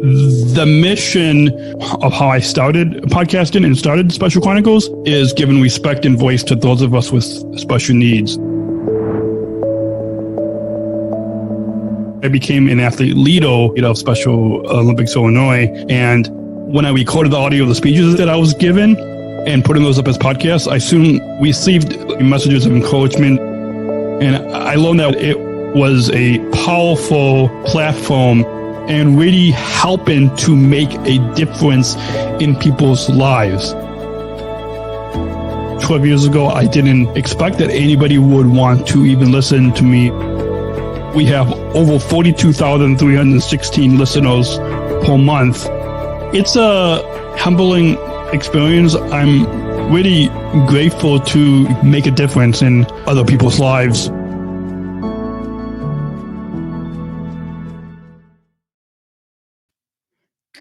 The mission of how I started podcasting and started Special Chronicles is giving respect and voice to those of us with special needs. I became an athlete leader of Special Olympics Illinois, and when I recorded the audio of the speeches that I was given and putting those up as podcasts, I soon received messages of encouragement, and I learned that it was a powerful platform and really helping to make a difference in people's lives. 12 years ago, I didn't expect that anybody would want to even listen to me. We have over 42,316 listeners per month. It's a humbling experience. I'm really grateful to make a difference in other people's lives.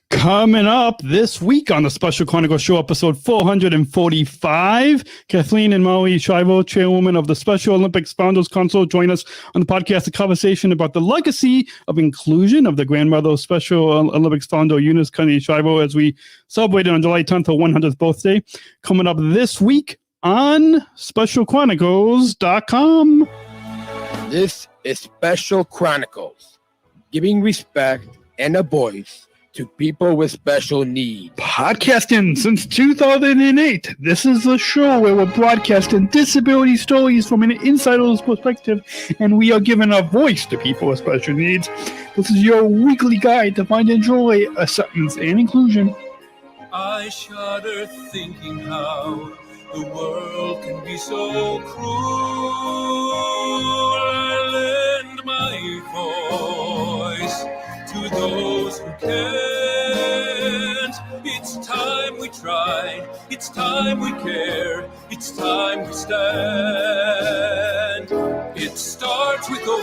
Coming up this week on the Special Chronicles Show, episode 445, Kathleen and Maui Shriver, Chairwoman of the Special Olympics Founders Council, join us on the podcast, a conversation about the legacy of inclusion of the grandmother of Special Olympics founder Eunice Kennedy Shriver as we celebrated on July 10th her 100th birthday. Coming up this week on SpecialChronicles.com. This is Special Chronicles, giving respect and a voice to people with special needs. Podcasting since 2008. This is a show where we're broadcasting disability stories from an insider's perspective, and we are giving a voice to people with special needs. This is your weekly guide to find and joy, acceptance, and inclusion. I shudder thinking how the world can be so cruel. I lend my voice to those who can't. It's time we try, it's time we care, it's time we stand. It starts with a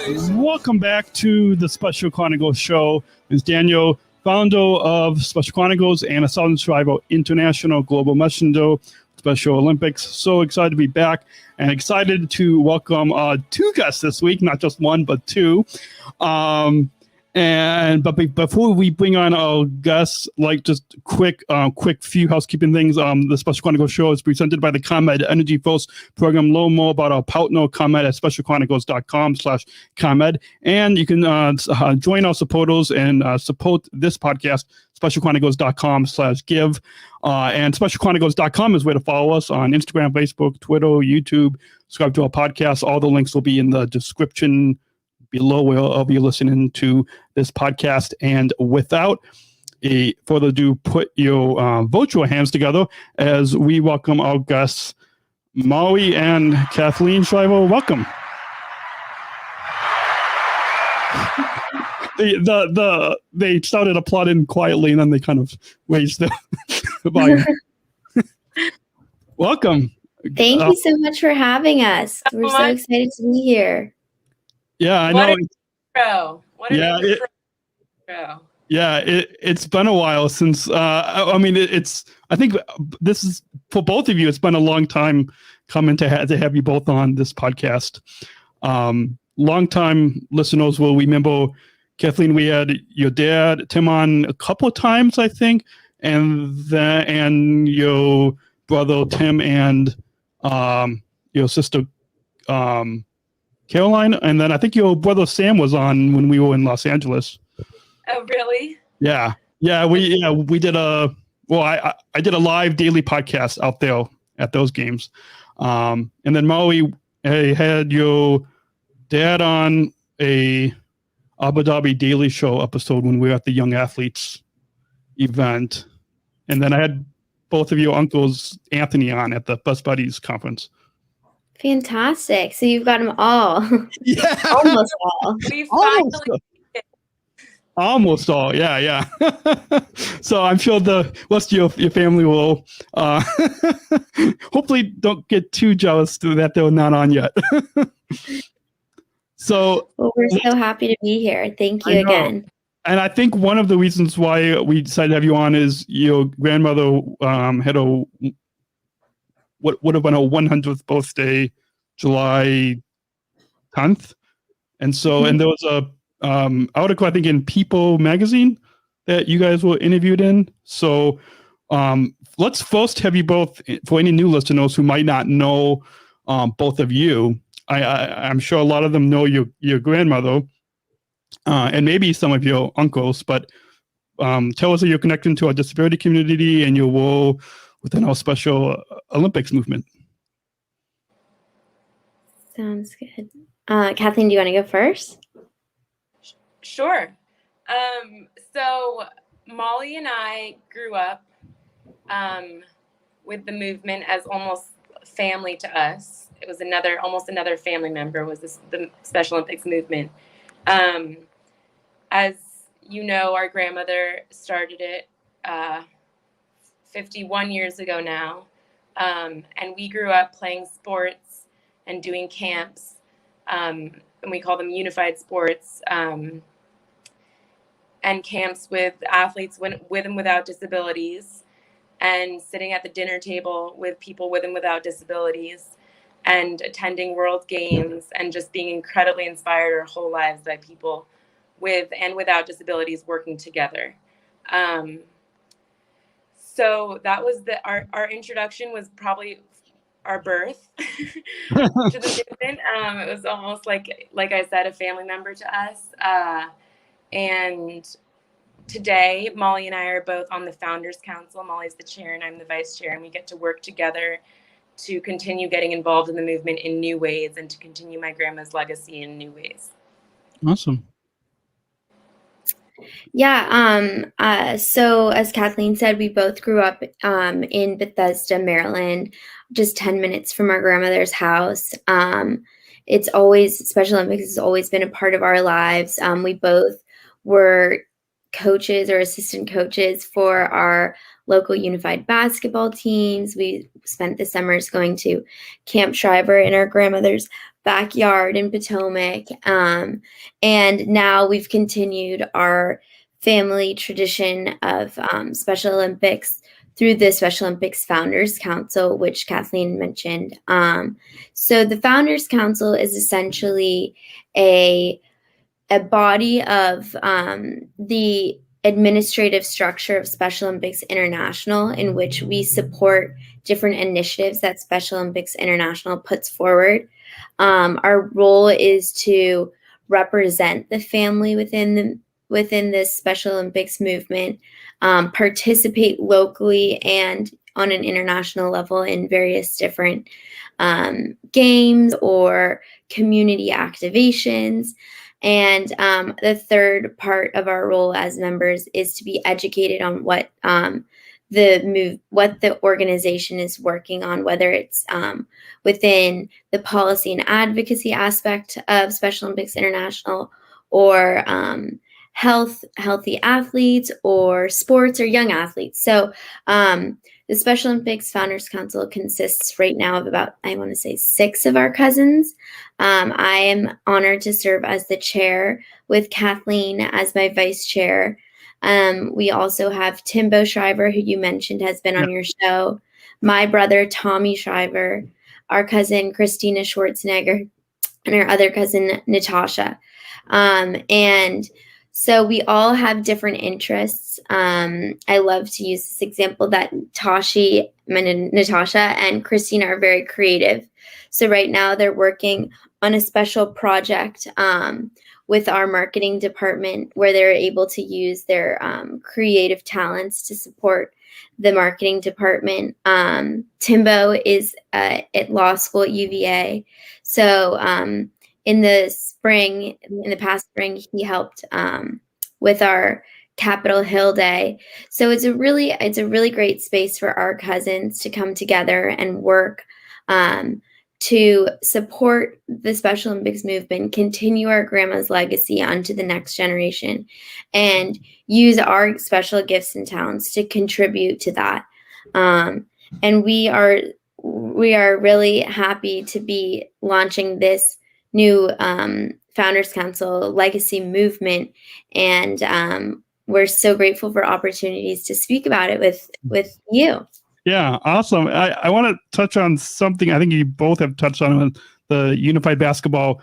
voice. Welcome back to the Special Chronicles Show. It's Daniel, founder of Special Chronicles and a Southern Shriver International Global Messenger, Special Olympics. So excited to be back and excited to welcome two guests this week, not just one, but two. But before we bring on our guests, like just quick few housekeeping things. The Special Chronicles Show is presented by the ComEd Energy First program. Learn more about our partner ComEd at specialchronicles.com/ComEd, and you can join our supporters and support this podcast. specialchronicles.com/give, and specialchronicles.com is where to follow us on Instagram, Facebook, Twitter, YouTube. Subscribe to our podcast. All the links will be in the description below wherever you're listening to this podcast. And without further ado, put your virtual hands together as we welcome our guests, Maui and Kathleen Shriver. Welcome. They started applauding quietly and then they kind of raised the volume. Welcome. Thank you so much for having us. We're so excited to be here. Yeah, I know. It's been a while since. I think this is for both of you. It's been a long time coming to have you both on this podcast. Long-time listeners will remember, Kathleen, we had your dad Tim on a couple of times, I think, and your brother Tim and your sister Caroline, and then I think your brother Sam was on when we were in Los Angeles. Oh, really? Yeah. We did I did a live daily podcast out there at those games. And then Maui had your dad on a Abu Dhabi Daily Show episode when we were at the Young Athletes event. And then I had both of your uncles, Anthony, on at the Best Buddies conference. Fantastic. So you've got them all. Yeah. Almost all. Almost all. Yeah. So I'm sure the rest of your family will hopefully don't get too jealous that they're not on yet. So we're so happy to be here. Thank you again. And I think one of the reasons why we decided to have you on is your grandmother had what would have been her 100th birthday, July 10th. And so, and there was article, I think, in People magazine that you guys were interviewed in. So let's first have you both, for any new listeners who might not know both of you, I'm sure a lot of them know your grandmother and maybe some of your uncles, but tell us how you're connected to our disability community and your role within our Special Olympics movement. Sounds good. Kathleen, do you want to go first? Sure. So Molly and I grew up with the movement as almost family to us. It was almost another family member was the Special Olympics movement. As you know, our grandmother started it 51 years ago now. And we grew up playing sports and doing camps. And we call them unified sports. And camps with athletes with and without disabilities, and sitting at the dinner table with people with and without disabilities, and attending World Games, and just being incredibly inspired our whole lives by people with and without disabilities working together. So that was our introduction was probably our birth to the movement. It was almost like I said, a family member to us. And today, Molly and I are both on the Founders Council. Molly's the chair and I'm the vice chair, and we get to work together to continue getting involved in the movement in new ways and to continue my grandma's legacy in new ways. Awesome. Yeah. So as Kathleen said, we both grew up in Bethesda, Maryland, just 10 minutes from our grandmother's house. Special Olympics has always been a part of our lives. We both were coaches or assistant coaches for our local unified basketball teams. We spent the summers going to Camp Shriver in our grandmother's backyard in Potomac. And now we've continued our family tradition of Special Olympics through the Special Olympics Founders Council, which Kathleen mentioned. So the Founders Council is essentially a body of the administrative structure of Special Olympics International, in which we support different initiatives that Special Olympics International puts forward. Our role is to represent the family within this Special Olympics movement, participate locally and on an international level in various different games or community activations. And the third part of our role as members is to be educated on what the organization is working on, whether it's within the policy and advocacy aspect of Special Olympics International, or healthy athletes, or sports, or young athletes. So the Special Olympics Founders Council consists right now of about, I want to say, 6 of our cousins. I am honored to serve as the chair with Kathleen as my vice chair. We also have Timbo Shriver, who you mentioned has been on your show, my brother Tommy Shriver, our cousin Christina Schwarzenegger, and our other cousin Natasha. And so we all have different interests. I love to use this example that Natasha and Christina are very creative. So right now they're working on a special project with our marketing department, where they're able to use their creative talents to support the marketing department. Timbo is at law school at UVA. So in the past spring, he helped with our Capitol Hill Day. So it's a really great space for our cousins to come together and work to support the Special Olympics movement, continue our grandma's legacy onto the next generation, and use our special gifts and talents to contribute to that. And we are really happy to be launching this new Founders Council legacy movement, and we're so grateful for opportunities to speak about it with you. Yeah, awesome. I want to touch on something I think you both have touched on, the unified basketball.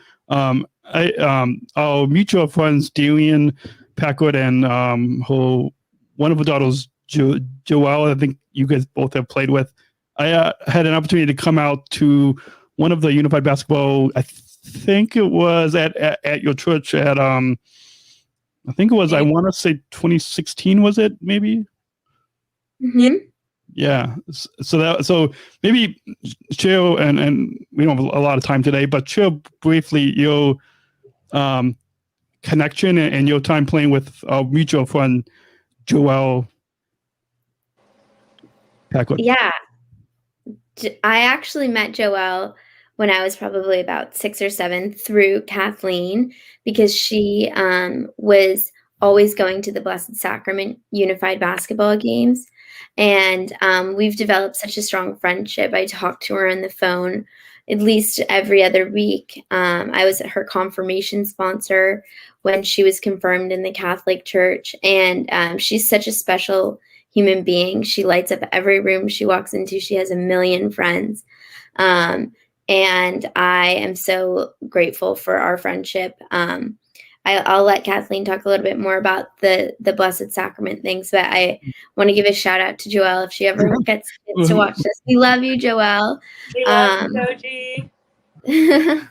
our mutual friends, Darian Packwood and her wonderful daughters, Joelle, I think you guys both have played with. I had an opportunity to come out to one of the unified basketball. I think it was at your church at I think it was, I want to say 2016, was it maybe? Mm-hmm. Yeah. So maybe share, and we don't have a lot of time today, but share briefly your connection and your time playing with our mutual friend, Joelle Packwood. Yeah. I actually met Joelle when I was probably about 6 or 7 through Kathleen, because she was always going to the Blessed Sacrament Unified Basketball games. And we've developed such a strong friendship. I talk to her on the phone at least every other week. I was her confirmation sponsor when she was confirmed in the Catholic Church. And she's such a special human being. She lights up every room she walks into. She has a million friends. And I am so grateful for our friendship. I'll let Kathleen talk a little bit more about the Blessed Sacrament things, but I want to give a shout out to Joelle if she ever gets to watch this. We love you, Joelle. We love you, Koji.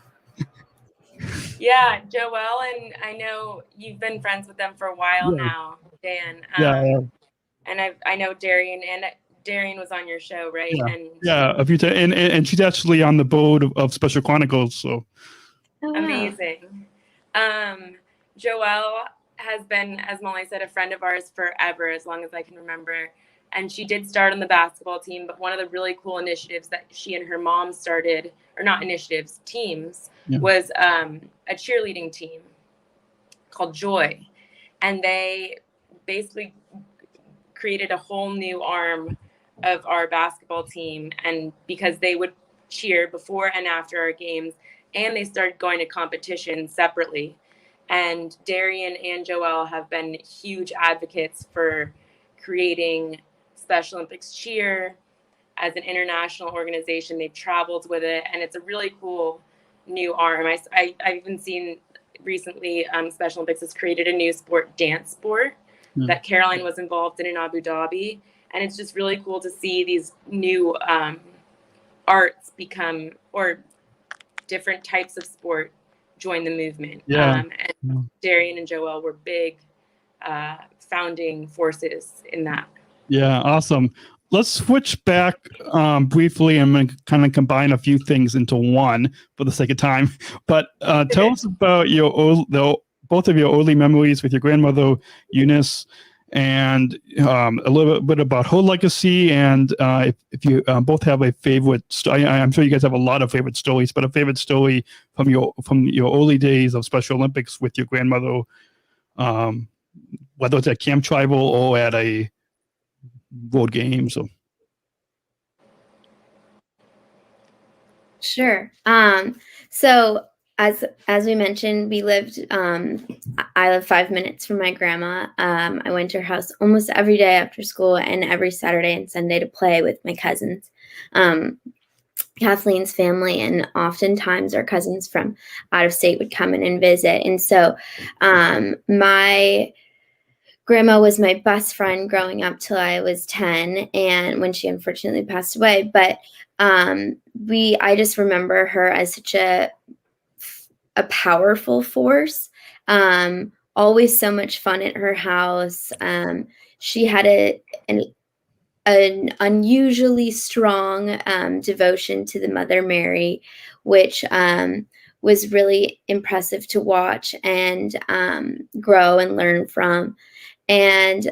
Yeah, Joelle, and I know you've been friends with them for a while now, Dan. And I know Darian, and Darian was on your show, right? Yeah, a few times, and she's actually on the board of Special Chronicles. So amazing. Joelle has been, as Molly said, a friend of ours forever, as long as I can remember. And she did start on the basketball team, but one of the really cool initiatives that she and her mom started, or not initiatives, teams, was a cheerleading team called Joy. And they basically created a whole new arm of our basketball team, and because they would cheer before and after our games, and they started going to competitions separately. And Darian and Joelle have been huge advocates for creating Special Olympics cheer as an international organization. They've traveled with it, and it's a really cool new arm. I've even seen recently Special Olympics has created a new sport, dance sport, that Caroline was involved in Abu Dhabi. And it's just really cool to see these new arts become, or different types of sport join the movement. And Darian and Joelle were big founding forces in that. Yeah, awesome. Let's switch back briefly and kind of combine a few things into one for the sake of time. But tell us about both of your early memories with your grandmother, Eunice, and a little bit about her legacy. And if you both have a favorite story, I'm sure you guys have a lot of favorite stories, but a favorite story from your early days of Special Olympics with your grandmother, whether it's at Camp Tribal or at a World Games. Sure. So as we mentioned, we lived, I live 5 minutes from my grandma. I went to her house almost every day after school and every Saturday and Sunday to play with my cousins, Kathleen's family, and oftentimes our cousins from out of state would come in and visit. And so my grandma was my best friend growing up till I was 10, and when she unfortunately passed away. But I just remember her as such a powerful force. Always so much fun at her house. She had an unusually strong devotion to the Mother Mary, which was really impressive to watch and grow and learn from. And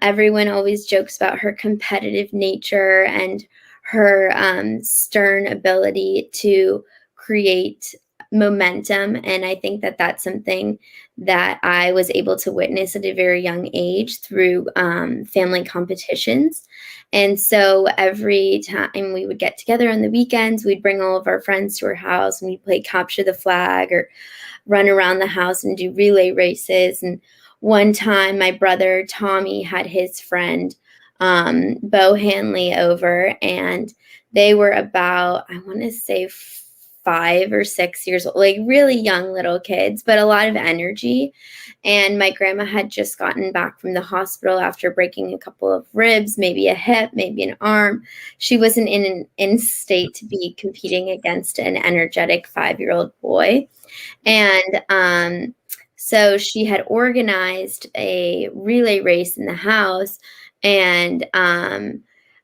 everyone always jokes about her competitive nature and her stern ability to create momentum. And I think that that's something that I was able to witness at a very young age through family competitions. And so every time we would get together on the weekends, we'd bring all of our friends to her house and we'd play capture the flag or run around the house and do relay races. And one time my brother Tommy had his friend Bo Hanley over, and they were about, I want to say 5 or 6 years old, like really young little kids, but a lot of energy. And my grandma had just gotten back from the hospital after breaking a couple of ribs, maybe a hip, maybe an arm. She wasn't in state to be competing against an energetic 5-year-old boy. And so she had organized a relay race in the house. And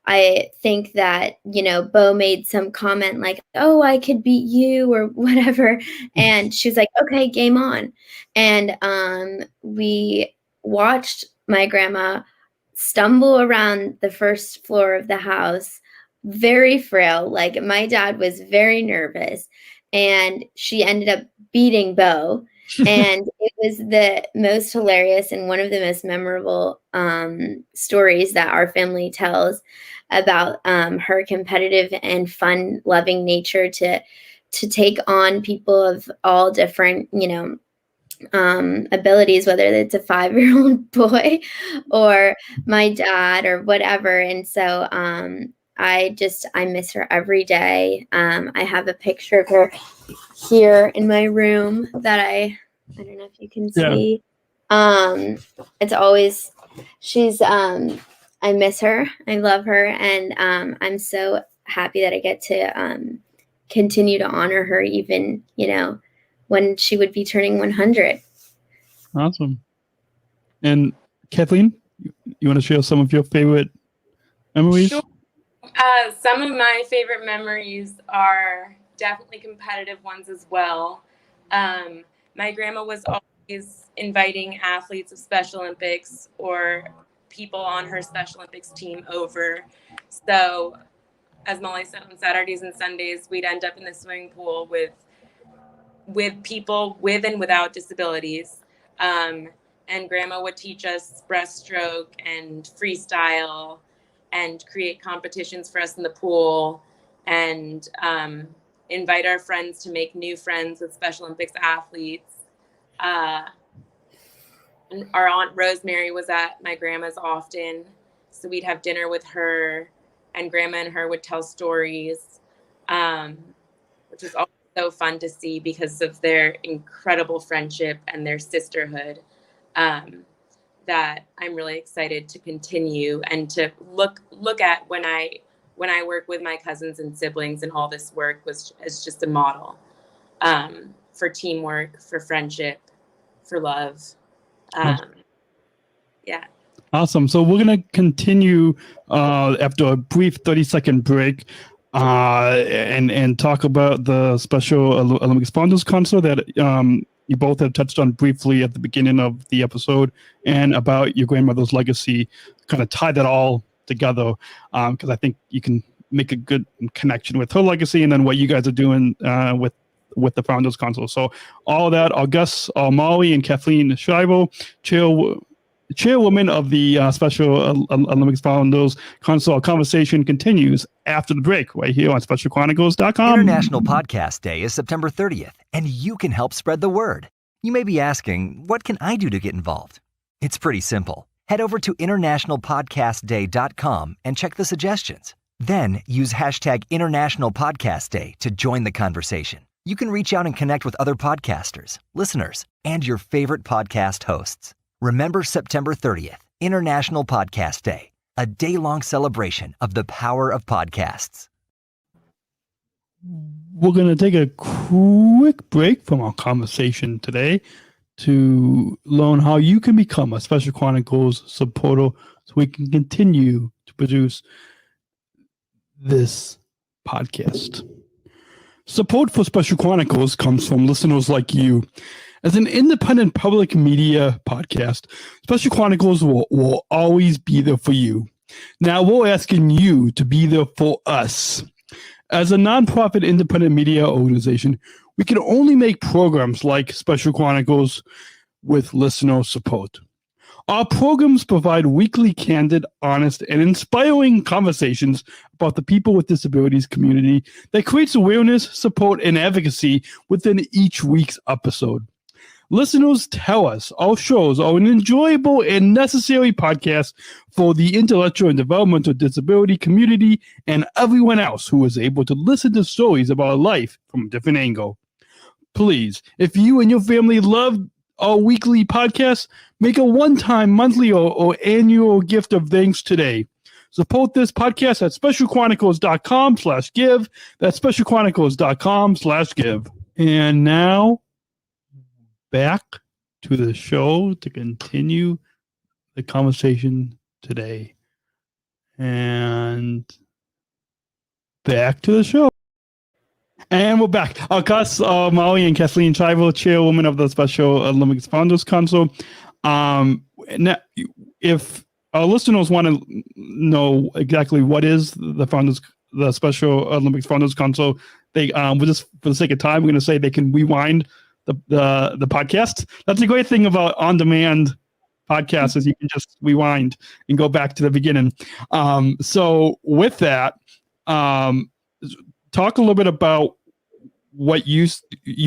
I think that, Bo made some comment like, oh, I could beat you or whatever. And she was like, okay, game on. And we watched my grandma stumble around the first floor of the house, very frail. Like my dad was very nervous, and she ended up beating Bo. And it was the most hilarious and one of the most memorable stories that our family tells about her competitive and fun-loving nature to take on people of all different, abilities, whether it's a 5-year-old boy or my dad or whatever. And so I miss her every day. I have a picture of her here in my room that I don't know if you can see. It's always, I miss her. I love her. And I'm so happy that I get to continue to honor her even, when she would be turning 100. Awesome. And Kathleen, you want to share some of your favorite memories? Sure. Some of my favorite memories are definitely competitive ones as well. My grandma was always inviting athletes of Special Olympics or people on her Special Olympics team over. So as Molly said, on Saturdays and Sundays, we'd end up in the swimming pool with people with and without disabilities. And grandma would teach us breaststroke and freestyle and create competitions for us in the pool and invite our friends to make new friends with Special Olympics athletes. And our Aunt Rosemary was at my grandma's often, so we'd have dinner with her, and grandma and her would tell stories, which was always so fun to see because of their incredible friendship and their sisterhood, that I'm really excited to continue and to look at when I work with my cousins and siblings, and all this work as just a model for teamwork, for friendship, for love. Yeah. Awesome. So we're going to continue after a brief 30-second break and talk about the Special Olympics Founders Council that you both have touched on briefly at the beginning of the episode, and about your grandmother's legacy, kind of tie that all together, because I think you can make a good connection with her legacy and then what you guys are doing with the Founders Council. So all of that, our guests are Molly and Kathleen Shriver, chairwoman of the Special Olympics Founders Council. Our conversation continues after the break right here on SpecialChronicles.com. International Podcast Day is September 30th, and you can help spread the word. You may be asking, what can I do to get involved? It's pretty simple. Head over to internationalpodcastday.com and check the suggestions. Then use hashtag International Podcast Day to join the conversation. You can reach out and connect with other podcasters, listeners, and your favorite podcast hosts. Remember September 30th, International Podcast Day, a day-long celebration of the power of podcasts. We're going to take a quick break from our conversation today to learn how you can become a Special Chronicles supporter so we can continue to produce this podcast. Support for Special Chronicles comes from listeners like you. As an independent public media podcast, Special Chronicles will always be there for you. Now we're asking you to be there for us. As a nonprofit independent media organization, we can only make programs like Special Chronicles with listener support. Our programs provide weekly, candid, honest, and inspiring conversations about the people with disabilities community that creates awareness, support, and advocacy within each week's episode. Listeners tell us our shows are an enjoyable and necessary podcast for the intellectual and developmental disability community and everyone else who is able to listen to stories about life from a different angle. Please, if you and your family love our weekly podcast, make a one-time, monthly, or annual gift of thanks today. Support this podcast at specialchronicles.com/give. That's specialchronicles.com/give. And now, back to the show to continue the conversation today. And back to the show. And we're back. Our guests are Molly and Kathleen Shriver, Chairwoman of the Special Olympics Founders Council. Now, if our listeners want to know exactly what is the Special Olympics Founders Council, they we're just for the sake of time, we're going to say they can rewind the podcast. That's a great thing about on-demand podcasts is you can just rewind and go back to the beginning. So with that, talk a little bit about what you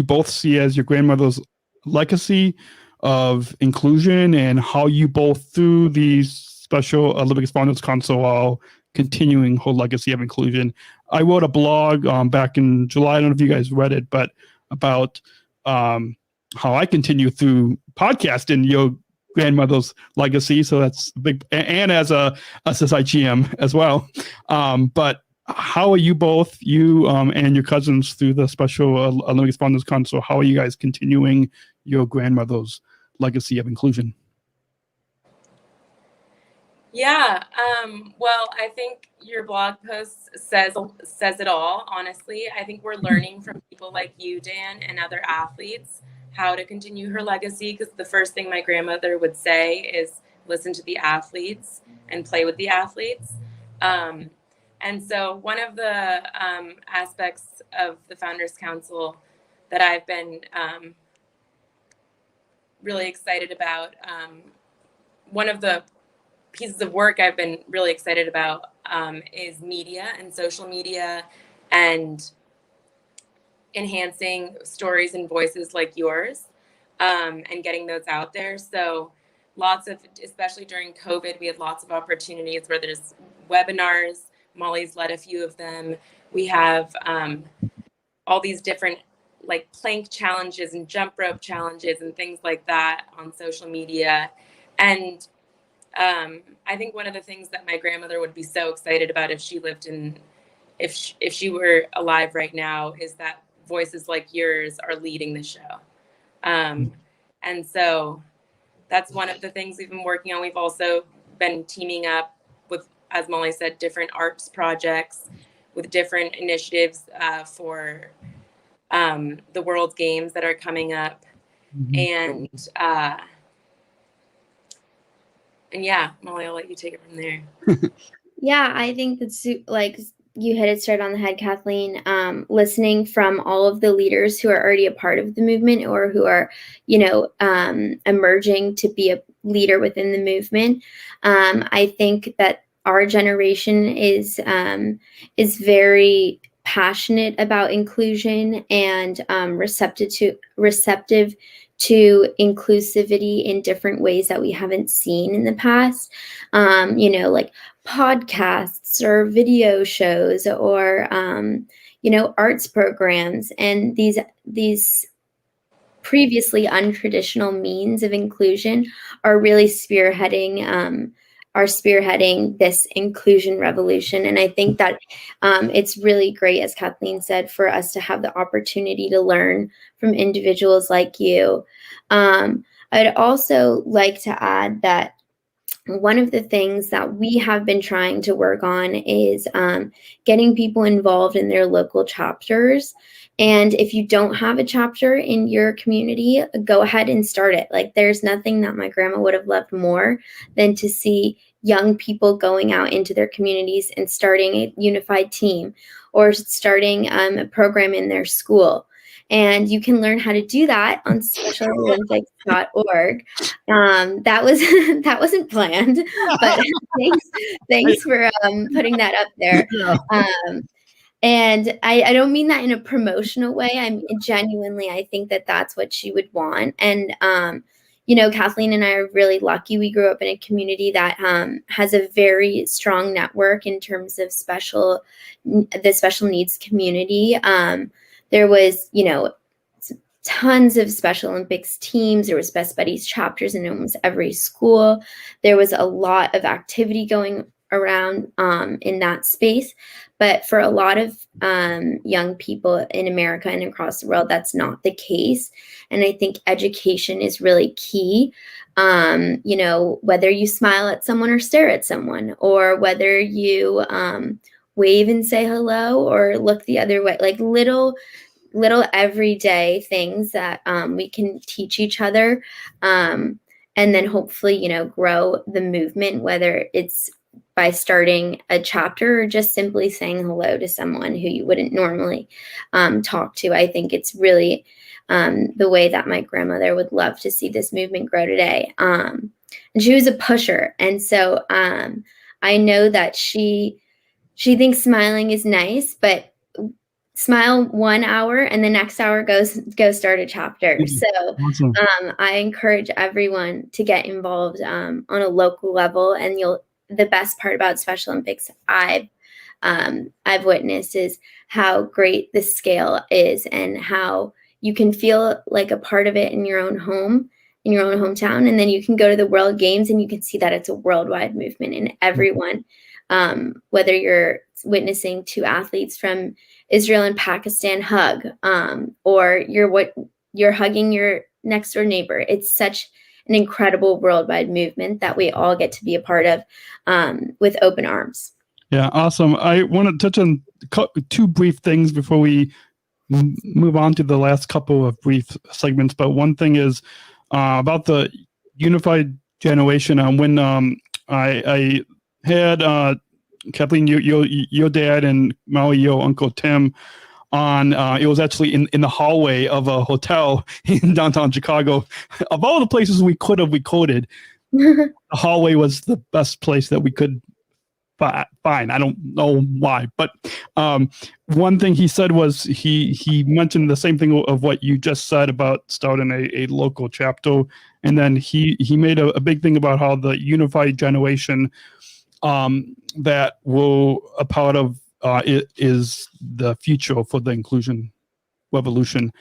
both see as your grandmother's legacy of inclusion and how you both through the Special Olympics Founders Council are continuing her legacy of inclusion. I wrote a blog back in July. I don't know if you guys read it, but about how I continue through podcasting your grandmother's legacy. So that's big, and as a SSIGM as well. But how are you both, and your cousins through the Special Olympics Founders Council, how are you guys continuing your grandmother's legacy of inclusion? Yeah, well, I think your blog post says it all, honestly. I think we're learning from people like you, Dan, and other athletes how to continue her legacy, because the first thing my grandmother would say is listen to the athletes and play with the athletes. And so one of the aspects of the Founders Council that I've been really excited about, one of the pieces of work I've been really excited about is media and social media and enhancing stories and voices like yours and getting those out there. So especially during COVID, we had lots of opportunities where there's webinars. Molly's led a few of them. We have all these different like plank challenges and jump rope challenges and things like that on social media. And I think one of the things that my grandmother would be so excited about if she lived if she were alive right now is that voices like yours are leading the show. And so that's one of the things we've been working on. We've also been teaming up with, as Molly said, different arts projects with different initiatives for the World Games that are coming up. And yeah, Molly, I'll let you take it from there. Yeah, I think that's like you hit it straight on the head, Kathleen. Listening from all of the leaders who are already a part of the movement or who are, emerging to be a leader within the movement. I think that our generation is very passionate about inclusion and receptive to inclusivity in different ways that we haven't seen in the past, like podcasts or video shows or, arts programs. And these previously untraditional means of inclusion are really spearheading this inclusion revolution. And I think that it's really great, as Kathleen said, for us to have the opportunity to learn from individuals like you. I'd also like to add that one of the things that we have been trying to work on is getting people involved in their local chapters. And if you don't have a chapter in your community, go ahead and start it. Like, there's nothing that my grandma would have loved more than to see young people going out into their communities and starting a unified team or starting a program in their school. And you can learn how to do that on specialolympics.org. That wasn't planned, but thanks for putting that up there. And I don't mean that in a promotional way. I'm genuinely, I think that that's what she would want. And, Kathleen and I are really lucky. We grew up in a community that has a very strong network in terms of the special needs community. There was, tons of Special Olympics teams. There was Best Buddies chapters in almost every school. There was a lot of activity going around in that space. But for a lot of young people in America and across the world, that's not the case. And I think education is really key. Whether you smile at someone or stare at someone, or whether you wave and say hello or look the other way, like little everyday things that we can teach each other, and then hopefully grow the movement, whether it's by starting a chapter or just simply saying hello to someone who you wouldn't normally talk to. I think it's really the way that my grandmother would love to see this movement grow today. And she was a pusher, and so I know that she thinks smiling is nice, but smile 1 hour and the next hour go start a chapter. So Awesome. I encourage everyone to get involved on a local level. And the best part about Special Olympics I've witnessed is how great the scale is, and how you can feel like a part of it in your own home, in your own hometown. And then you can go to the World Games and you can see that it's a worldwide movement, and everyone, whether you're witnessing two athletes from Israel and Pakistan hug, or you're hugging your next door neighbor. It's such an incredible worldwide movement that we all get to be a part of with open arms. Yeah, awesome. I want to touch on two brief things before we move on to the last couple of brief segments. But one thing is about the unified generation. When I had Kathleen, your dad, and Molly, your Uncle Tim, on, it was actually in the hallway of a hotel in downtown Chicago. Of all the places we could have recorded, the hallway was the best place that we could find. I don't know why, but one thing he said was he mentioned the same thing of what you just said about starting a local chapter, and then he made a big thing about how the unified generation that will a part of it is the future for the inclusion revolution.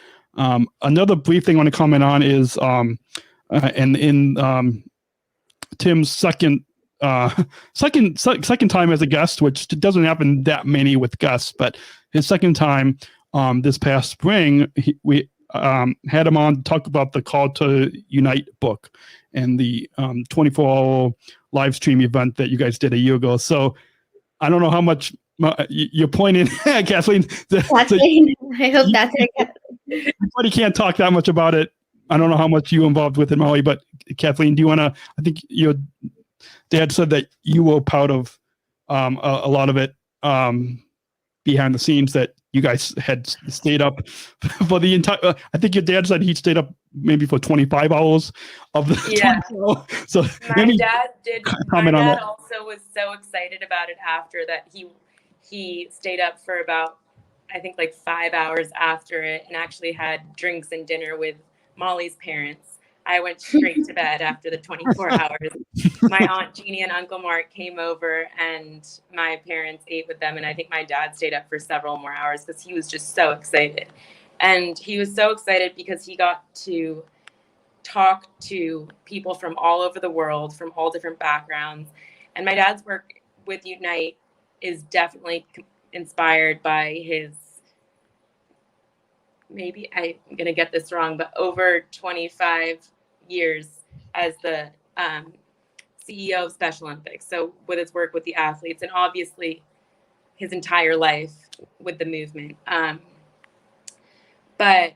Another brief thing I want to comment on is and in Tim's second time as a guest, which doesn't happen that many with guests, but his second time this past spring, we had him on to talk about the Call to Unite book and the 24-hour live stream event that you guys did a year ago. So I don't know how much you're pointing at, Kathleen. Kathleen, I hope that's it. Everybody can't talk that much about it. I don't know how much you involved with it, Molly, but Kathleen, do you want to? I think your dad said that you were part of a lot of it behind the scenes, that you guys had stayed up for the entire. I think your dad said he stayed up maybe for 25 hours of the 24. So my dad did. My comment on dad that. also was so excited about it after that. He stayed up for about, I think, like 5 hours after it, and actually had drinks and dinner with Molly's parents. I went straight to bed after the 24 hours. My Aunt Jeannie and Uncle Mark came over, and my parents ate with them. And I think my dad stayed up for several more hours because he was just so excited. And he was so excited because he got to talk to people from all over the world, from all different backgrounds. And my dad's work with Unite is definitely inspired by his, maybe I'm going to get this wrong, but over 25 years as the CEO of Special Olympics. So with his work with the athletes, and obviously his entire life with the movement. But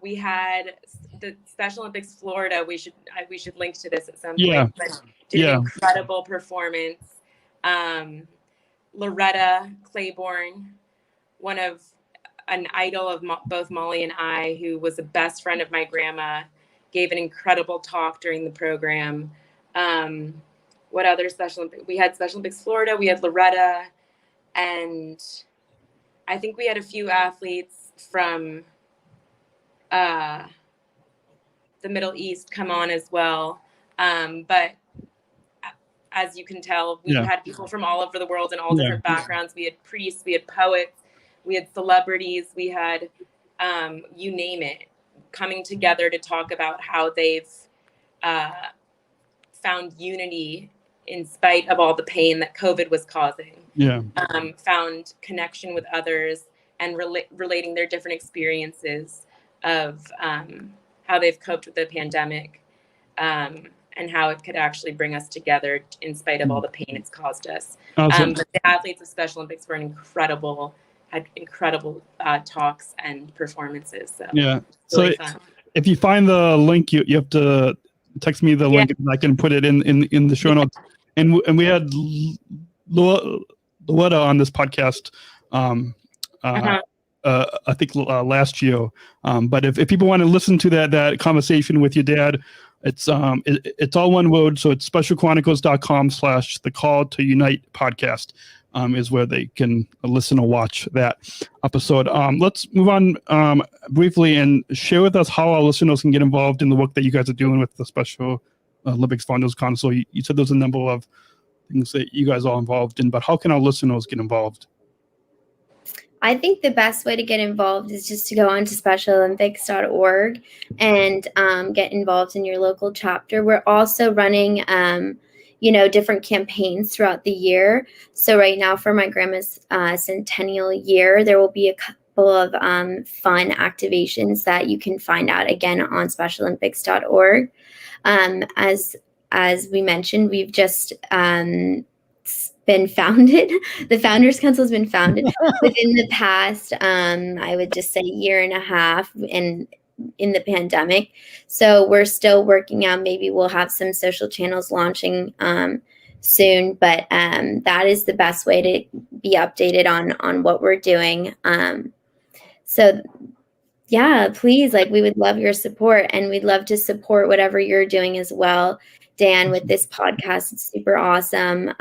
we had the Special Olympics Florida. We should link to this at some point. But did an incredible performance. Loretta Claiborne, an idol of both Molly and I, who was the best friend of my grandma, gave an incredible talk during the program. What other Special Olympics? We had Special Olympics Florida. We had Loretta, and I think we had a few athletes from the Middle East come on as well. But as you can tell, we had people from all over the world and all different backgrounds. We had priests, we had poets, we had celebrities, we had you name it, coming together to talk about how they've found unity in spite of all the pain that COVID was causing. Found connection with others and relating their different experiences of how they've coped with the pandemic, and how it could actually bring us together in spite of all the pain it's caused us. But the athletes of Special Olympics were had incredible talks and performances. So really fun. If you find the link, you have to text me the link, and I can put it in the show notes. And we had Luetta on this podcast, I think last year. But if people want to listen to that conversation with your dad, it's all one word. So it's specialchronicles.com/the call to unite podcast is where they can listen or watch that episode. Let's move on briefly and share with us how our listeners can get involved in the work that you guys are doing with the Special Olympics Founders Council. You said there's a number of things that you guys are involved in, but how can our listeners get involved? I think the best way to get involved is just to go on to specialolympics.org and get involved in your local chapter. We're also running, different campaigns throughout the year. So right now for my grandma's centennial year, there will be a couple of fun activations that you can find out again on specialolympics.org. As we mentioned, we've just been founded. The Founders Council has been founded within the past, I would just say year and a half in the pandemic. So we're still working out. Maybe we'll have some social channels launching soon, but that is the best way to be updated on what we're doing. So yeah, please, we would love your support, and we'd love to support whatever you're doing as well, Dan, with this podcast. It's super awesome.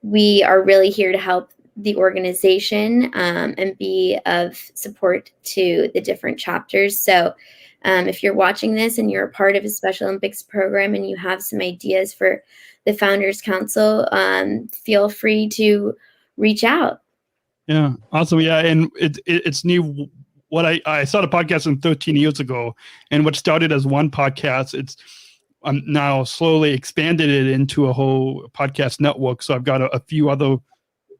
We are really here to help the organization and be of support to the different chapters. So if you're watching this and you're a part of a Special Olympics program and you have some ideas for the Founders Council, feel free to reach out. Yeah, awesome. Yeah, and it's new. What I started podcasting 13 years ago, and what started as one podcast, it's now slowly expanded it into a whole podcast network. So I've got a few other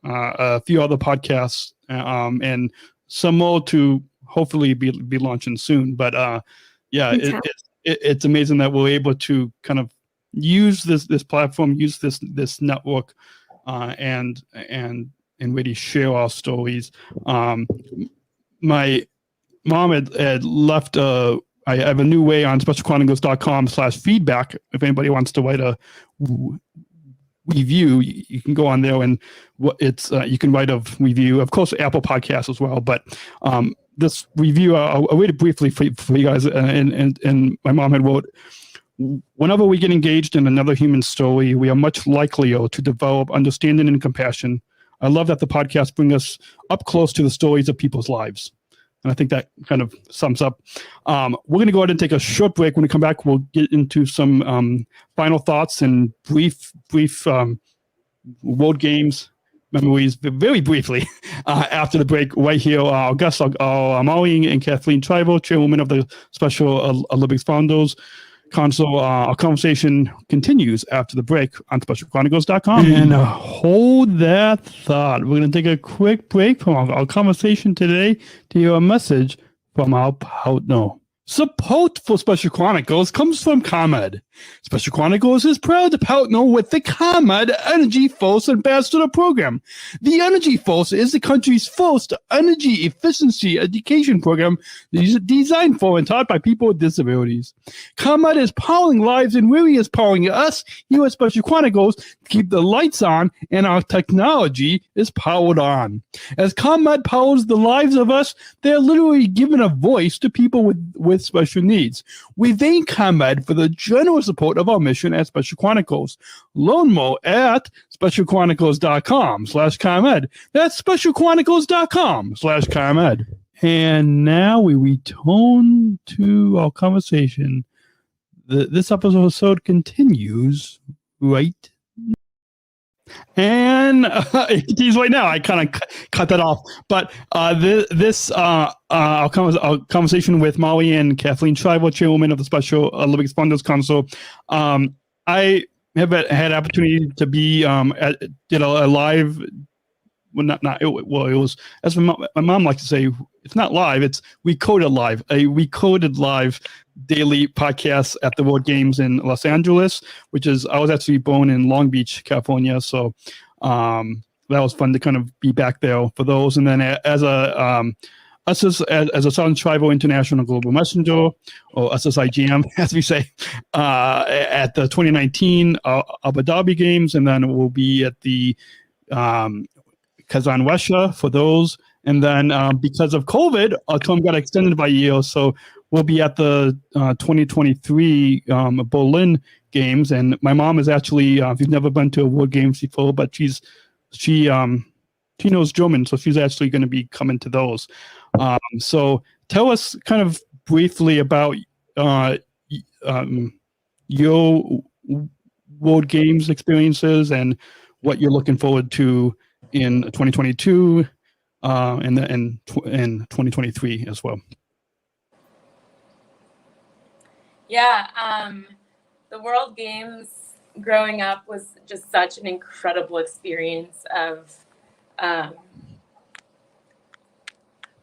podcasts, and some more to hopefully be launching soon. But it's amazing that we're able to kind of use this platform, use this network, and really share our stories. My mom had left I have a new way on specialchronicles.com/feedback. If anybody wants to write a review, you can go on there, and you can write a review. Of course, Apple Podcasts as well. But this review, I'll read it briefly for you guys. And my mom had wrote, "Whenever we get engaged in another human story, we are much likelier to develop understanding and compassion. I love that the podcast bring us up close to the stories of people's lives." And I think that kind of sums up. We're going to go ahead and take a short break. When we come back, we'll get into some final thoughts and brief world games memories, very briefly, after the break. Right here, our guests are Molly and Kathleen Shriver, Chairwomen of the Special Olympics Founders Council. Our conversation continues after the break on specialchronicles.com. And hold that thought. We're going to take a quick break from our conversation today to hear a message from our partner. Support for Special Chronicles comes from ComEd. Special Chronicles is proud to partner with the ComEd Energy Force Ambassador Program. The Energy Force is the country's first energy efficiency education program designed for and taught by people with disabilities. ComEd is powering lives and really is powering us here at Special Chronicles to keep the lights on and our technology is powered on. As ComEd powers the lives of us, they're literally giving a voice to people with with special needs. We thank ComEd for the generous support of our mission at Special Chronicles. Learn more at specialchronicles.com/ComEd. That's specialchronicles.com/ComEd. And now we return to our conversation. This episode continues right now. And he's right now. I kind of cut that off. But our conversation with Molly and Kathleen Shriver, Chairwomen of the Special Olympics Funders Council. I have had opportunity to be did a live. Well, it was, as my mom likes to say, it's not live, it's recorded live, a recorded live daily podcast at the World Games in Los Angeles, I was actually born in Long Beach, California. So that was fun to kind of be back there for those. And then as a Southern Shriver International Global Messenger, or SSIGM, as we say, at the 2019 Abu Dhabi Games, and then we'll be at the Kazan, Russia for those. And then because of COVID, our term got extended by a year. So we'll be at the 2023 Berlin Games. And my mom is actually, if you've never been to a World Games before, but she knows German. So she's actually going to be coming to those. So tell us kind of briefly about your World Games experiences and what you're looking forward to in 2022 and in 2023 as well. Yeah, the World Games growing up was just such an incredible experience of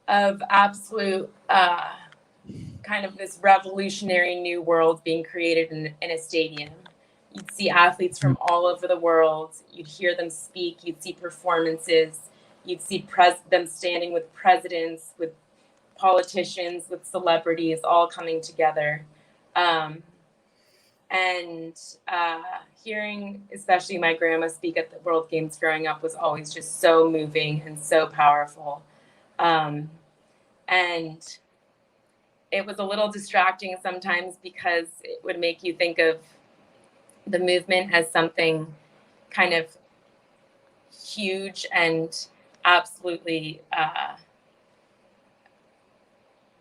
absolute kind of this revolutionary new world being created in a stadium. You'd see athletes from all over the world. You'd hear them speak. You'd see performances. You'd see them standing with presidents, with politicians, with celebrities, all coming together. Hearing especially my grandma speak at the World Games growing up was always just so moving and so powerful. And it was a little distracting sometimes because it would make you think of the movement as something kind of huge and absolutely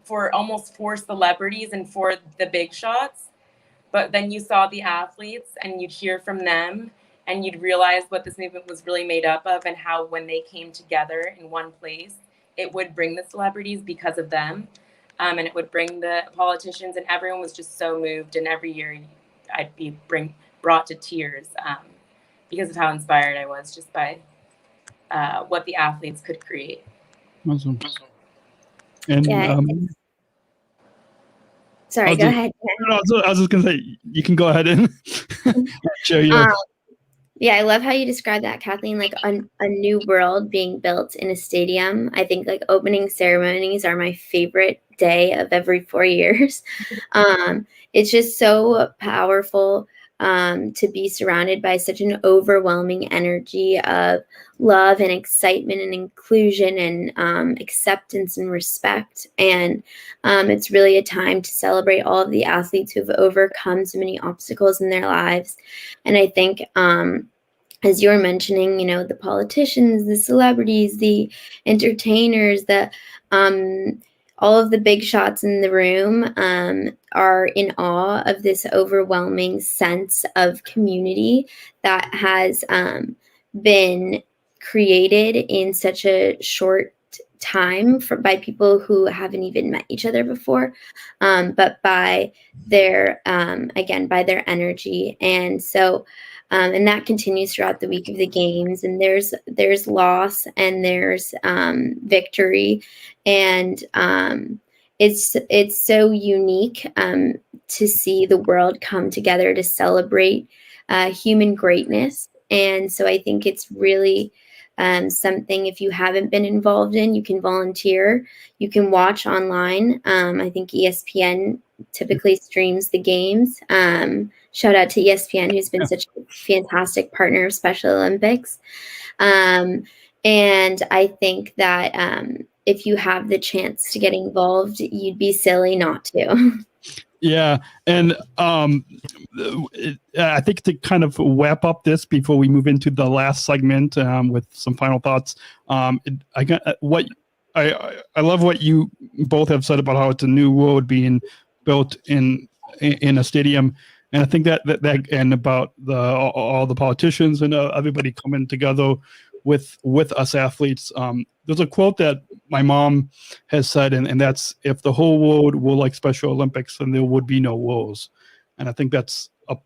for celebrities and for the big shots. But then you saw the athletes and you'd hear from them and you'd realize what this movement was really made up of, and how when they came together in one place, it would bring the celebrities because of them. And it would bring the politicians, and everyone was just so moved. And every year I'd be brought to tears because of how inspired I was just by what the athletes could create. Awesome. And sorry, go ahead. No, I was just going to say, you can go ahead and share your... Yeah, I love how you describe that, Kathleen, like a new world being built in a stadium. I think like opening ceremonies are my favorite day of every 4 years. It's just so powerful to be surrounded by such an overwhelming energy of love and excitement and inclusion and acceptance and respect. And it's really a time to celebrate all of the athletes who've overcome so many obstacles in their lives. And I think, as you were mentioning, you know, the politicians, the celebrities, the entertainers, all of the big shots in the room are in awe of this overwhelming sense of community that has been created in such a short time by people who haven't even met each other before, but by their by their energy. And so and that continues throughout the week of the games, and there's loss and there's victory, and it's so unique to see the world come together to celebrate human greatness. And so I think it's really something, if you haven't been involved in, you can volunteer, you can watch online. I think ESPN typically streams the games. Shout out to ESPN, who's been such a fantastic partner of Special Olympics. And I think that if you have the chance to get involved, you'd be silly not to. Yeah, and I think to kind of wrap up this before we move into the last segment with some final thoughts, I love what you both have said about how it's a new road being built in a stadium, and I think that and about all the politicians and everybody coming together with us athletes. There's a quote that my mom has said, and that's, if the whole world were like Special Olympics, then there would be no rules. And I think that's a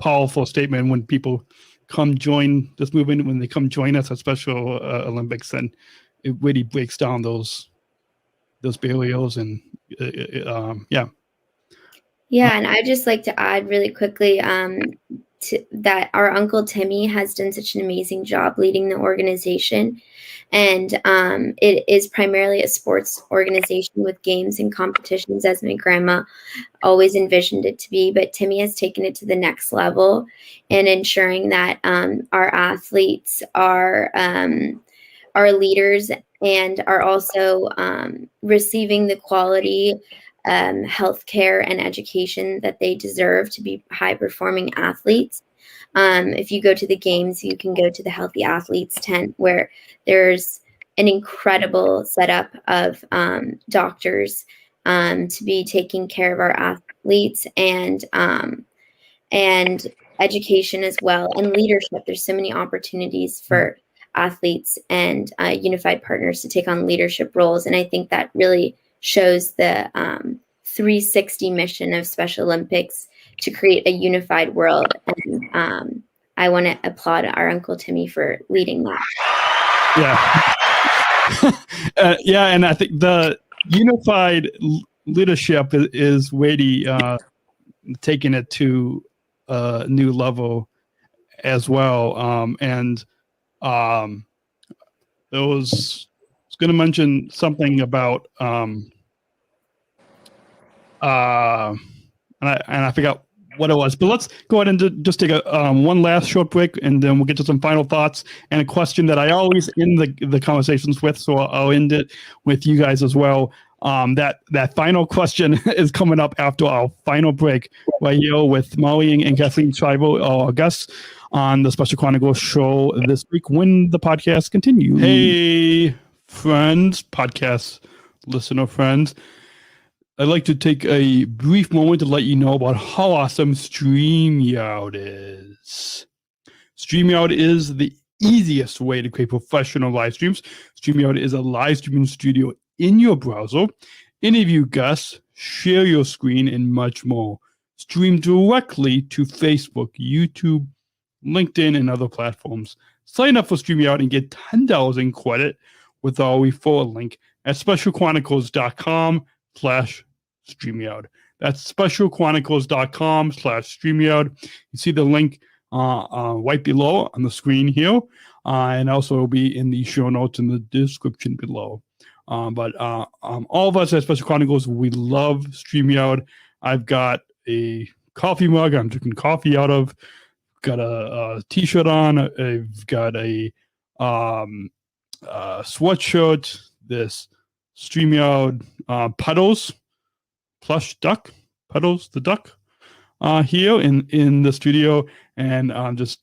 powerful statement when people come join this movement, when they come join us at Special Olympics, and it really breaks down those barriers. And yeah. Yeah, and I'd just like to add really quickly that our Uncle Timmy has done such an amazing job leading the organization. And it is primarily a sports organization with games and competitions, as my grandma always envisioned it to be. But Timmy has taken it to the next level in ensuring that our athletes are leaders and are also receiving the quality healthcare and education that they deserve to be high-performing athletes. If you go to the games, you can go to the Healthy Athletes tent, where there's an incredible setup of doctors to be taking care of our athletes, and education as well, and leadership. There's so many opportunities for athletes and unified partners to take on leadership roles, and I think that really shows the 360 mission of Special Olympics to create a unified world. And I want to applaud our Uncle Timmy for leading that. Yeah. Yeah, and I think the unified leadership is really taking it to a new level as well. And there was going to mention something about and I forgot what it was, but let's go ahead and just take a one last short break, and then we'll get to some final thoughts and a question that I always end the conversations with, so I'll end it with you guys as well. That final question is coming up after our final break right here with Molly and Kathleen Shriver, our guests on the Special Chronicles show this week when the podcast continues. Hey, friends, podcast listener friends, I'd like to take a brief moment to let you know about how awesome StreamYard is. StreamYard is the easiest way to create professional live streams. StreamYard is a live streaming studio in your browser. Interview guests, share your screen, and much more. Stream directly to Facebook, YouTube, LinkedIn, and other platforms. Sign up for StreamYard and get $10 in credit with our referral link at specialchronicles.com/StreamYard. That's specialchronicles.com/StreamYard. You see the link right below on the screen here, and also will be in the show notes in the description below. But all of us at Special Chronicles, we love StreamYard. I've got a coffee mug I'm drinking coffee out of. Got a t-shirt on. I've got a sweatshirt. This StreamYard Puddles plush duck, Puddles the duck here in the studio, and just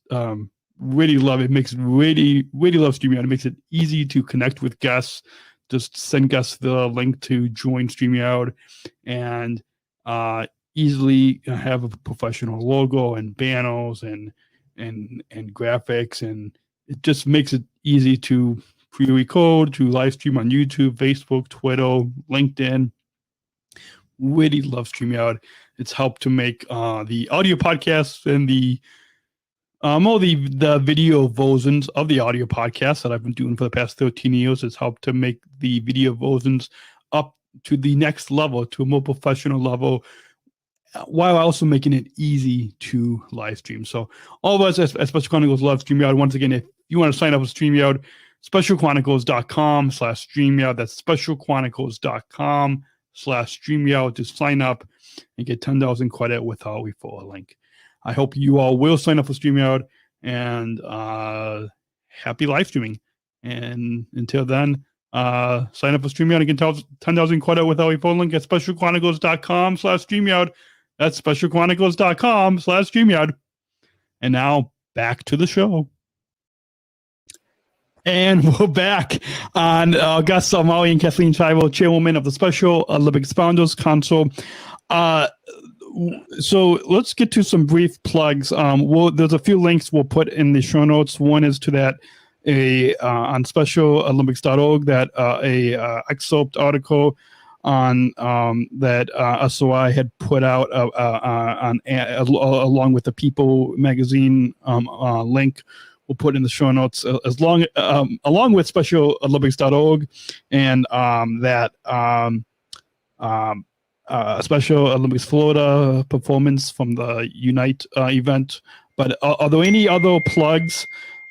really love it. Makes really love StreamYard. It makes it easy to connect with guests. Just send guests the link to join StreamYard, and easily have a professional logo and banners and graphics, and it just makes it easy to pre-record, to live stream on YouTube, Facebook, Twitter, LinkedIn. Really love StreamYard. It's helped to make the audio podcasts and the video versions of the audio podcasts that I've been doing for the past 13 years. It's helped to make the video versions up to the next level, to a more professional level, while also making it easy to live stream. So all of us at Special Chronicles love StreamYard. Once again, if you want to sign up with StreamYard, specialchronicles.com/StreamYard. That's specialchronicles.com/StreamYard to sign up and get $10 in credit with our referral link. I hope you all will sign up for StreamYard, and happy live streaming. And until then, Sign up for StreamYard and get 10,000 credit without a phone link at specialchronicles.com/StreamYard. That's specialchronicles.com/StreamYard. And now back to the show. And we're back on guests Molly and Kathleen Shriver, chairwoman of the Special Olympics Founders Council. So let's get to some brief plugs. There's a few links we'll put in the show notes. One is to that on specialolympics.org, that a excerpt article on that SOI had put out along with the People magazine link. We'll put in the show notes along with specialolympics.org and that Special Olympics Florida performance from the Unite event. But are there any other plugs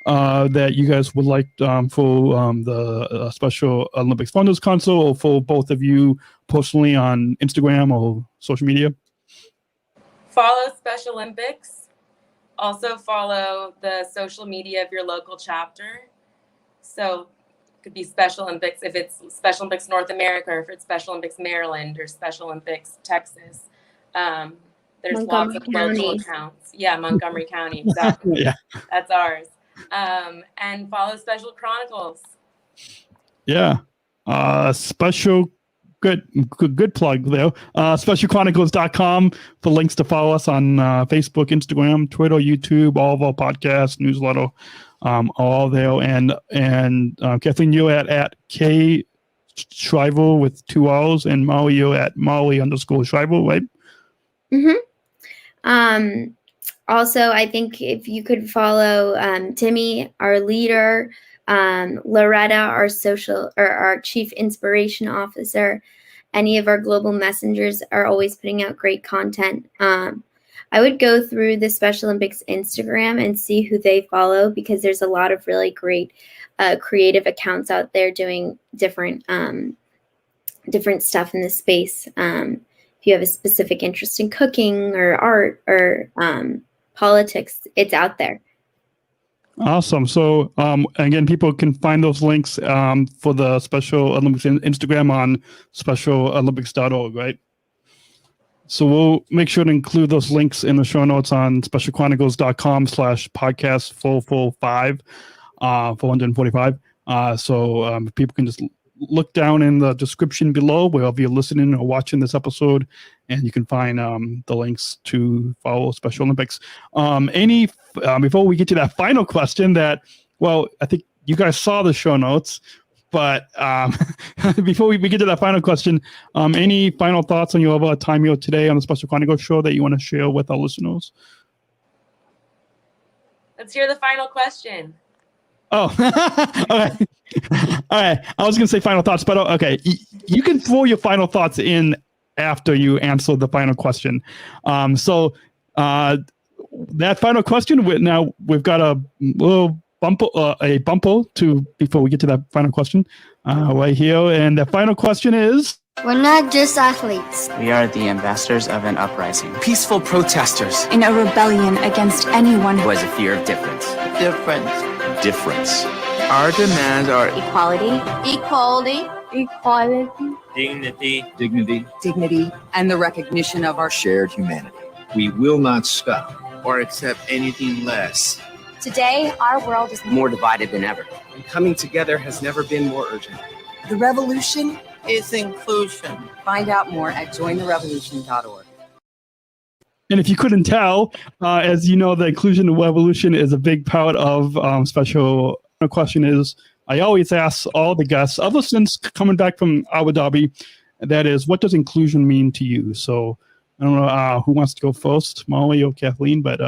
that you guys would like for the Special Olympics Founders Council, or for both of you personally on Instagram or social media? Follow Special Olympics. Also follow the social media of your local chapter. So it could be Special Olympics if it's Special Olympics North America, or if it's Special Olympics Maryland or Special Olympics Texas. There's lots of local accounts. Yeah, Montgomery County, exactly. Yeah. That's ours. And follow Special Chronicles. Yeah. Special Good plug there. Specialchronicles.com for links to follow us on Facebook, Instagram, Twitter, YouTube, all of our podcasts, newsletter, all there. And Kathleen, you're at K Shriver with 2 R's, and Molly, you're at Molly_Shriver, right? Mm-hmm. Also, I think if you could follow Timmy, our leader, Loretta, our Chief Inspiration Officer. Any of our global messengers are always putting out great content. I would go through the Special Olympics Instagram and see who they follow, because there's a lot of really great creative accounts out there doing different stuff in this space. If you have a specific interest in cooking or art or politics, it's out there. Awesome. So again, people can find those links for the Special Olympics Instagram on specialolympics.org, right? So we'll make sure to include those links in the show notes on specialchronicles.com/podcast445, 445. So people can just look down in the description below wherever you're listening or watching this episode, and you can find the links to follow Special Olympics. Before we get to that final question I think you guys saw the show notes, but before we get to that final question, any final thoughts on your time here today on the Special Chronicles show that you want to share with our listeners? Let's hear the final question. Oh, okay. All right. I was going to say final thoughts, but okay. You can throw your final thoughts in after you answer the final question. That final question, now we've got a little bumper before we get to that final question right here. And the final question is... We're not just athletes. We are the ambassadors of an uprising. Peaceful protesters. In a rebellion against anyone who has a fear of difference. Difference. Our demands are equality, dignity, and the recognition of our shared humanity. We will not stop or accept anything less. Today, our world is more divided than ever. And coming together has never been more urgent. The revolution is inclusion. Find out more at jointherevolution.org. And if you couldn't tell, as you know, the inclusion revolution is a big part of Special. The question is, I always ask all the guests, ever since coming back from Abu Dhabi, that is, what does inclusion mean to you? So I don't know who wants to go first, Molly or Kathleen, but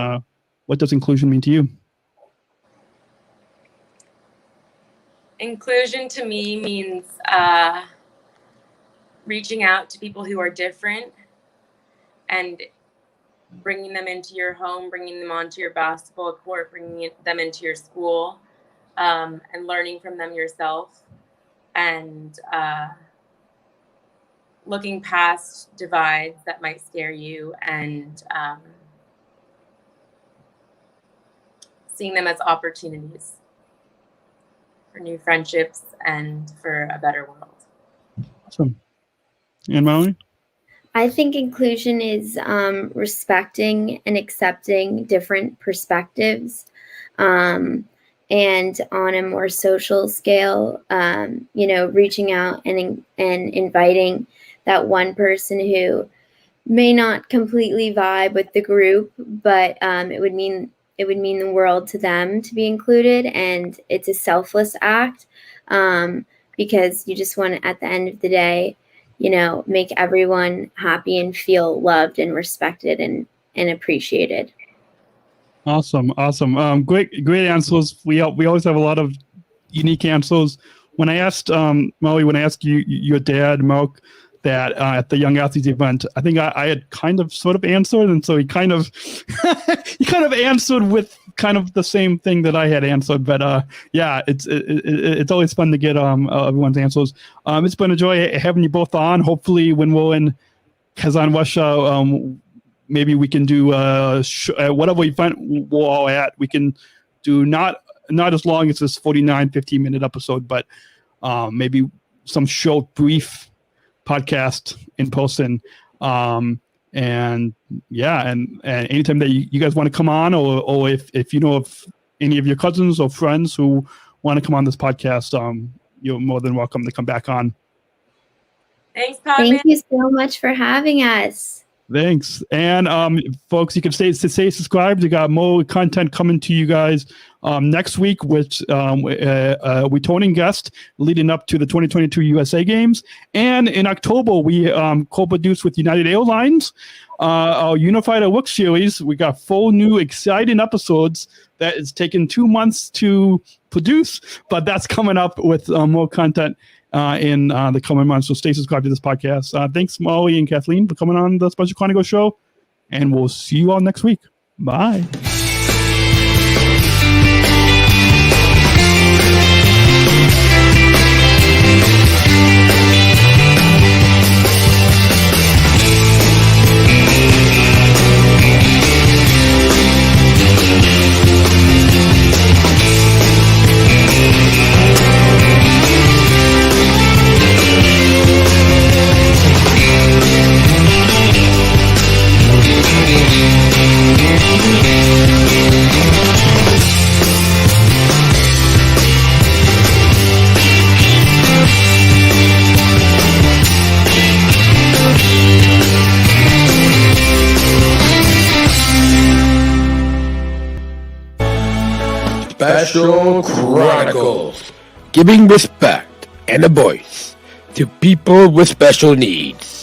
what does inclusion mean to you? Inclusion to me means reaching out to people who are different and bringing them into your home, bringing them onto your basketball court, bringing them into your school, and learning from them yourself, and looking past divides that might scare you, and seeing them as opportunities new friendships, and for a better world. Awesome. And Molly? I think inclusion is respecting and accepting different perspectives, and on a more social scale, reaching out and inviting that one person who may not completely vibe with the group, but it would mean the world to them to be included, and it's a selfless act, because you just want to, at the end of the day, make everyone happy and feel loved and respected and appreciated. Awesome. Great answers. We always have a lot of unique answers. When I asked Molly, your dad, Mark, that at the Young Athletes event, I think I had kind of sort of answered, and so he kind of answered with kind of the same thing that I had answered. But it's always fun to get everyone's answers. It's been a joy having you both on. Hopefully, when we're in Kazan, Russia, maybe we can do whatever event we're all at. We can do not as long as this 15-minute episode, but maybe some short, brief podcast in person. And anytime that you guys want to come on, or if you know of any of your cousins or friends who want to come on this podcast, you're more than welcome to come back on. Thanks, Pop. Thank you so much for having us. Thanks. And folks, you can stay subscribed. We got more content coming to you guys next week with returning guest leading up to the 2022 USA Games. And in October, we co-produced with United Airlines our Unified at Work series. We got 4 new exciting episodes that is taking 2 months to produce, but that's coming up with more content in the coming months. So stay subscribed to this podcast. Thanks, Molly and Kathleen, for coming on the Special Chronicles show, and we'll see you all next week. Bye. Special Chronicles, giving respect and a voice to people with special needs.